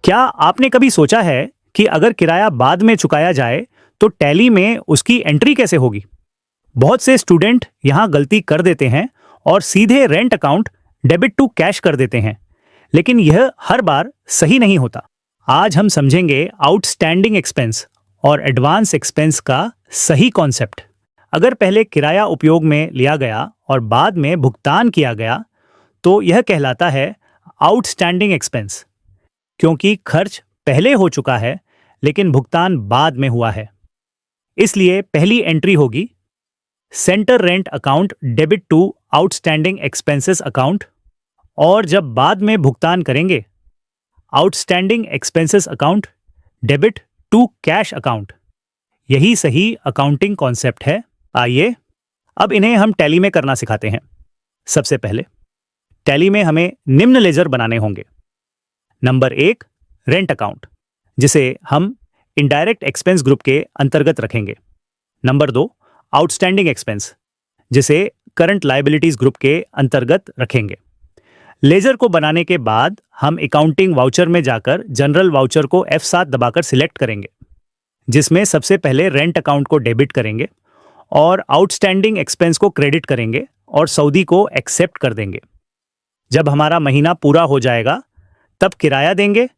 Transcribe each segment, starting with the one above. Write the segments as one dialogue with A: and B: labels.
A: क्या आपने कभी सोचा है कि अगर किराया बाद में चुकाया जाए तो टैली में उसकी एंट्री कैसे होगी? बहुत से स्टूडेंट यहाँ गलती कर देते हैं और सीधे rent account debit to cash कर देते हैं, लेकिन यह हर बार सही नहीं होता। आज हम समझेंगे आउटस्टैंडिंग एक्सपेंस और एडवांस एक्सपेंस का सही कॉन्सेप्ट। अगर पहले किराया उपयोग में लिया गया और बाद में भुगतान किया गया तो यह कहलाता है आउटस्टैंडिंग एक्सपेंस, क्योंकि खर्च पहले हो चुका है लेकिन भुगतान बाद में हुआ है। इसलिए पहली एंट्री होगी centre rent account debit to outstanding expenses account, और जब बाद में भुगतान करेंगे outstanding expenses account debit to cash account. यही सही अकाउंटिंग कॉन्सेप्ट है। आइए अब इन्हें हम टैली में करना सिखाते हैं। सबसे पहले टैली में हमें निम्न लेजर बनाने होंगे। नंबर 1, रेंट अकाउंट, जिसे हम इनडायरेक्ट एक्सपेंस ग्रुप के अंतर्गत रखेंगे। नंबर 2, आउटस्टैंडिंग एक्सपेंस, जिसे करंट लायबिलिटीज ग्रुप के अंतर्गत रखेंगे। लेजर को बनाने के बाद हम अकाउंटिंग वाउचर में जाकर जनरल वाउचर को F7 दबाकर सिलेक्ट करेंगे, जिसमें सबसे पहले रेंट अकाउंट को डेबिट करेंगे और आउटस्टैंडिंग एक्सपेंस को क्रेडिट करेंगे और सऊदी को एक्सेप्ट कर देंगे। जब हमारा महीना पूरा हो जाएगा तब किराया देंगे,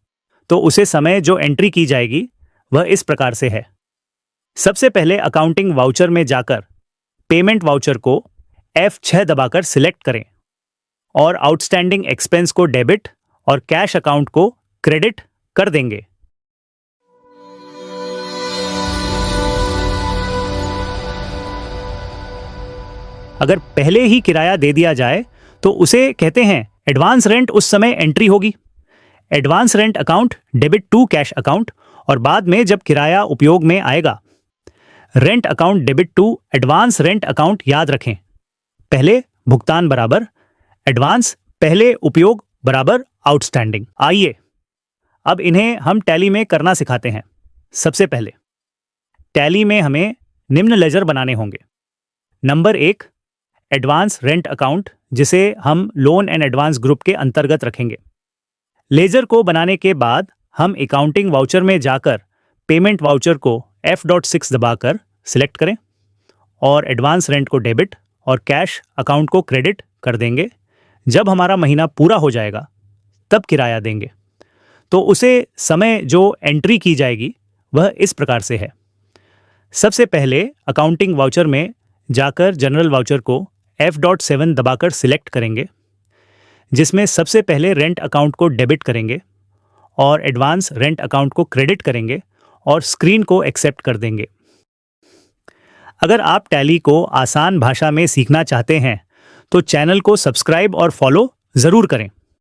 A: तो उसे समय जो एंट्री की जाएगी वह इस प्रकार से है। सबसे पहले अकाउंटिंग वाउचर में जाकर पेमेंट वाउचर को F6 दबाकर सिलेक्ट करें और आउटस्टैंडिंग एक्सपेंस को डेबिट और कैश अकाउंट को क्रेडिट कर देंगे। अगर पहले ही किराया दे दिया जाए तो उसे कहते हैं एडवांस रेंट, उस समय एंट्री होगी advance rent account debit to cash account, और बाद में जब किराया उपयोग में आएगा rent account debit to advance rent account. याद रखें, पहले भुगतान बराबर एडवांस, पहले उपयोग बराबर आउटस्टैंडिंग। आइए अब इन्हें हम टैली में करना सिखाते हैं। सबसे पहले टैली में हमें निम्न लेजर बनाने होंगे। नंबर 1, एडवांस रेंट अकाउंट, जिसे हम लोन एंड एडवांस ग्रुप के अंतर्गत रखेंगे। लेजर को बनाने के बाद हम अकाउंटिंग वाउचर में जाकर पेमेंट वाउचर को F.6 दबाकर सिलेक्ट करें और एडवांस रेंट को डेबिट और कैश अकाउंट को क्रेडिट कर देंगे। जब हमारा महीना पूरा हो जाएगा तब किराया देंगे, तो उसे समय जो एंट्री की जाएगी वह इस प्रकार से है। सबसे पहले अकाउंटिंग वाउचर में जाकर जनरल वाउचर को F.7 दबाकर सिलेक्ट करेंगे, जिसमें सबसे पहले रेंट अकाउंट को डेबिट करेंगे और एडवांस रेंट अकाउंट को क्रेडिट करेंगे और स्क्रीन को एक्सेप्ट कर देंगे। अगर आप टैली को आसान भाषा में सीखना चाहते हैं तो चैनल को सब्सक्राइब और फॉलो ज़रूर करें।